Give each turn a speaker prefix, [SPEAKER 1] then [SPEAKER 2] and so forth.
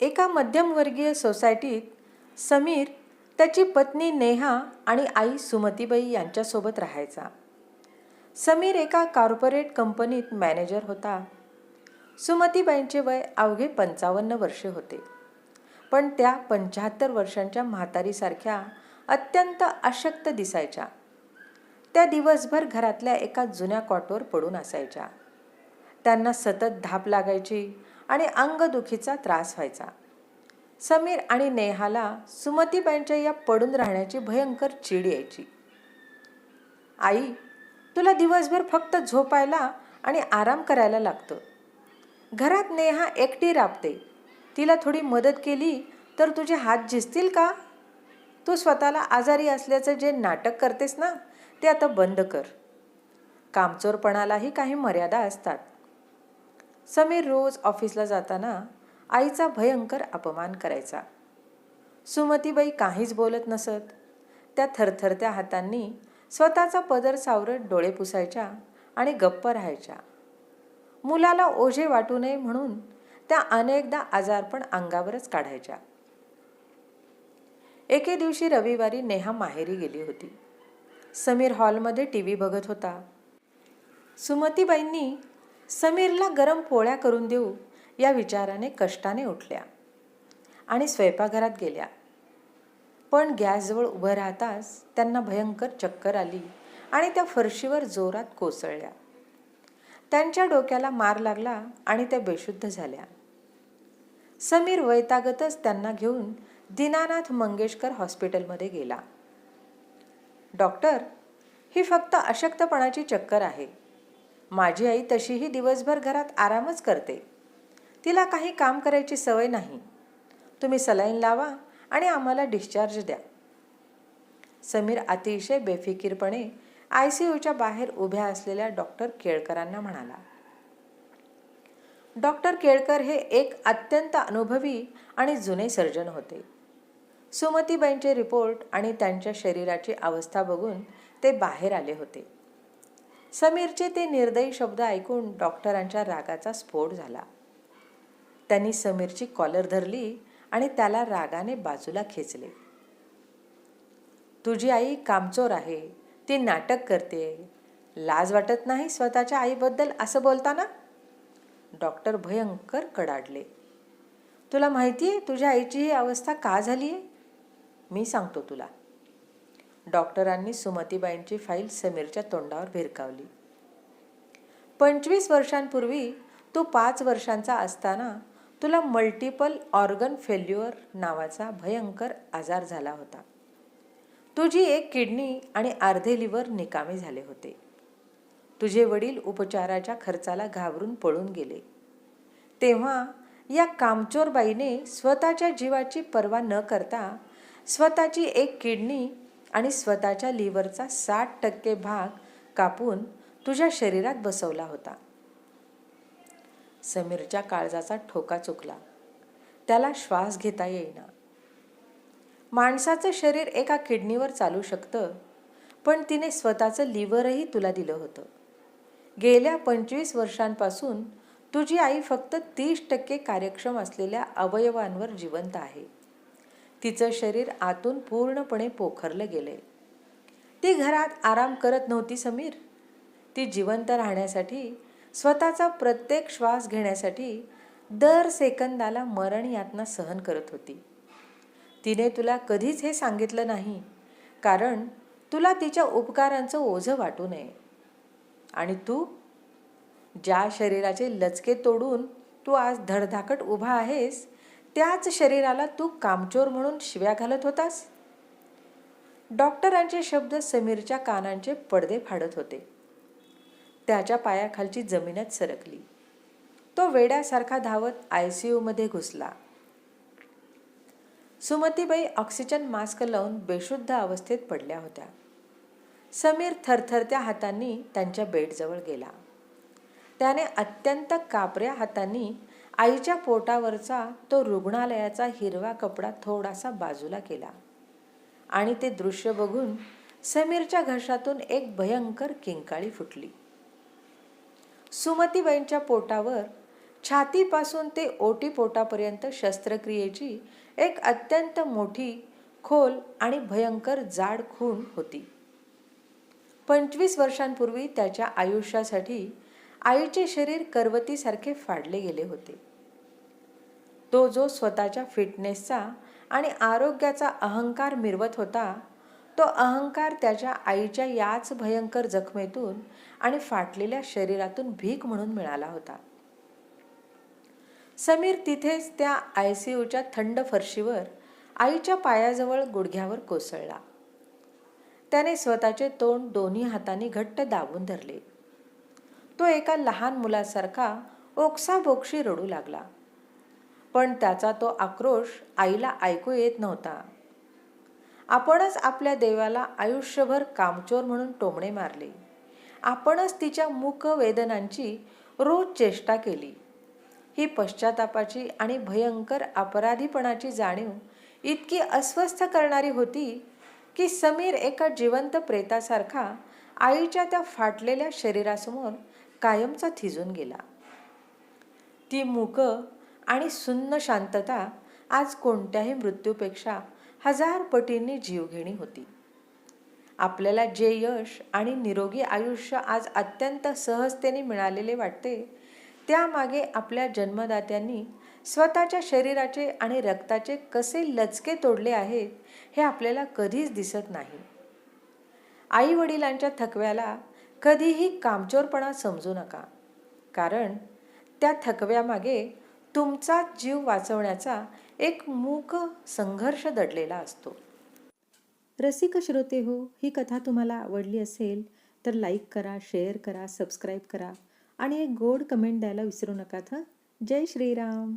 [SPEAKER 1] एका मध्यमवर्गीय सोसायटीत समीर त्याची पत्नी नेहा आणि आई सुमतीबाई यांच्यासोबत राहायचा. समीर एका कॉर्पोरेट कंपनीत मॅनेजर होता. सुमतीबाईंचे वय अवघे 55 वर्षे होते, पण त्या 75 वर्षांच्या म्हातारीसारख्या अत्यंत अशक्त दिसायच्या. त्या दिवसभर घरातल्या एका जुन्या कॉटवर पडून असायच्या. त्यांना सतत धाप लागायची आणि अंगदुखीचा त्रास व्हायचा. समीर आणि नेहाला सुमतीबाईंच्या या पडून राहण्याची भयंकर चीड यायची. आई, तुला दिवसभर फक्त झोपायला आणि आराम करायला लागतं. घरात नेहा एकटी राबते. तिला थोडी मदत केली तर तुझे हात झिजतील का? तू स्वतःला आजारी असल्याचं जे नाटक करतेस ना, ते आता बंद कर. कामचोरपणालाही काही मर्यादा असतात. समीर रोज ऑफिसला जाताना आईचा भयंकर अपमान करायचा. सुमतीबाई काहीच बोलत नसत. त्या थरथरत्या हातांनी स्वतःचा पदर सावरत डोळे पुसायच्या आणि गप्प राहायच्या. मुलाला ओझे वाटू नये म्हणून त्या अनेकदा आजारपण अंगावरच काढायच्या. एके दिवशी रविवारी नेहा माहेरी गेली होती. समीर हॉलमध्ये टीव्ही बघत होता. सुमतीबाईंनी समीरला गरम पोळ्या करून देऊ या विचाराने कष्टाने उठल्या आणि स्वयंपाकघरात गेल्या. पण गॅसजवळ उभं राहताच त्यांना भयंकर चक्कर आली आणि त्या फरशीवर जोरात कोसळल्या. त्यांच्या डोक्याला मार लागला आणि त्या बेशुद्ध झाल्या. समीर वैतागतच त्यांना घेऊन दीनानाथ मंगेशकर हॉस्पिटलमध्ये गेला. डॉक्टर, ही फक्त अशक्तपणाची चक्कर आहे. माझी आई तशीही दिवसभर घरात आरामच करते. तिला काही काम करायची सवय नाही. तुम्ही सलाईन लावा आणि आम्हाला डिस्चार्ज द्या. समीर अतिशय बेफिकीरपणे ICUच्या बाहेर उभ्या असलेल्या डॉक्टर केळकरांना म्हणाला. डॉक्टर केळकर हे एक अत्यंत अनुभवी आणि जुने सर्जन होते. सुमतीबाईंचे रिपोर्ट आणि त्यांच्या शरीराची अवस्था बघून ते बाहेर आले होते. समीरचे ते निर्दयी शब्द ऐकून डॉक्टरांच्या रागाचा स्फोट झाला. त्यांनी समीरची कॉलर धरली आणि त्याला रागाने बाजूला खेचले. तुझी आई कामचोर आहे. ती नाटक करते. लाज वाटत नाही स्वतःच्या आईबद्दल असं बोलताना? डॉक्टर भयंकर कडाडले. तुला माहिती आहे तुझ्या आईची ही अवस्था का झाली आहे? मी सांगतो तुला. डॉक्टरांनी सुमतीबाईंची फाईल समीरच्या तोंडावर भिरकावली. 25 वर्षांपूर्वी तू 5 वर्षांचा असताना तुला मल्टिपल ऑर्गन फेल्युअर नावाचा भयंकर आजार झाला होता. तुझी एक किडनी आणि अर्धे लिव्हर निकामी झाले होते. तुझे वडील उपचाराच्या खर्चाला घाबरून पळून गेले. तेव्हा या कामचोर बाईने स्वतःच्या जीवाची पर्वा न करता स्वतःची एक किडनी आणि स्वतःच्या लिव्हरचा 60% भाग कापून तुझ्या शरीरात बसवला होता. समीरच्या काळजाचा ठोका चुकला. त्याला श्वास घेता येईना. माणसाचं शरीर एका किडनीवर चालू शकतं, पण तिने स्वतःचं लिव्हरही तुला दिलं होतं. गेल्या 25 वर्षांपासून तुझी आई फक्त 30% कार्यक्षम असलेल्या अवयवांवर जिवंत आहे. तिचं शरीर आतून पूर्णपणे पोखरलं गेलंय. ती घरात आराम करत नव्हती समीर. ती जिवंत राहण्यासाठी, स्वतःचा प्रत्येक श्वास घेण्यासाठी दर सेकंदाला मरण यातना सहन करत होती. तिने तुला कधीच हे सांगितलं नाही, कारण तुला तिच्या उपकारांचं ओझं वाटू नये. आणि तू, ज्या शरीराचे लचके तोडून तू आज धडधाकट उभा आहेस, त्याच शरीराला तू कामचोर म्हणून शिव्या घालत होतास. डॉक्टरांचे शब्द समीरच्या कानांचे पडदे फाडत होते. त्याच्या पायाखालची जमीनच सरकली. तो वेड्यासारखा धावत ICUमध्ये घुसला. सुमतीबाई ऑक्सिजन मास्क लावून बेशुद्ध अवस्थेत पडल्या होत्या. समीर थरथरत्या हातांनी त्यांच्या बेडजवळ गेला. त्याने अत्यंत कापऱ्या हातांनी आईच्या पोटावरचा तो रुग्णालयाचा हिरवा कपडा थोडासा बाजूला केला आणि ते दृश्य बघून समीरच्या घशातून एक भयंकर किंकाळी फुटली. सुमतीबाईंच्या पोटावर छातीपासून ते ओटीपोटापर्यंत शस्त्रक्रियेची एक अत्यंत मोठी, खोल आणि भयंकर जाड खूण होती. 25 वर्षांपूर्वी त्याच्या आयुष्यासाठी आईचे शरीर करवतीसारखे फाडले गेले होते. तो जो स्वतःच्या फिटनेसचा आणि आरोग्याचा अहंकार मिरवत होता, तो अहंकार त्याच्या आईच्या याच भयंकर जखमेतून आणि फाटलेल्या शरीरातून भीक म्हणून मिळाला होता. समीर तिथेच त्या ICUच्या थंड फरशीवर आईच्या पायाजवळ गुडघ्यावर कोसळला. त्याने स्वतःचे तोंड दोन्ही हातांनी घट्ट दाबून धरले. तो एका लहान मुलासारखा ओक्साबोक्शी रडू लागला. पण त्याचा तो आक्रोश आईला ऐकू येत नव्हता. आपणच आपल्या देवाला आयुष्यभर कामचोर म्हणून टोमणे मारले. आपणच तिच्या मूक वेदनांची रोज चेष्टा केली. ही पश्चातापाची आणि भयंकर अपराधीपणाची जाणीव इतकी अस्वस्थ करणारी होती की समीर एका जिवंत प्रेतासारखा आईच्या त्या फाटलेल्या शरीरासमोर कायमचा थिजून गेला. ती मूक आणि सुन्न शांतता आज कोणत्याही मृत्यूपेक्षा 1000 पटींनी जीवघेणी होती. आपल्याला जे यश आणि निरोगी आयुष्य आज अत्यंत सहजतेने मिळालेले वाटते, त्यामागे आपल्या जन्मदात्यांनी स्वतःच्या शरीराचे आणि रक्ताचे कसे लचके तोडले आहेत हे आपल्याला कधीच दिसत नाही. आई वडिलांच्या थकव्याला कधीही कामचोरपणा समजू नका, कारण त्या थकव्यामागे तुमचा जीव वाचवण्याचा एक मूक संघर्ष दडलेला असतो. रसिक श्रोते हो, ही कथा तुम्हाला आवडली असेल तर लाईक करा, शेअर करा, सबस्क्राईब करा आणि एक गोड कमेंट द्यायला विसरू नका. जय श्रीराम.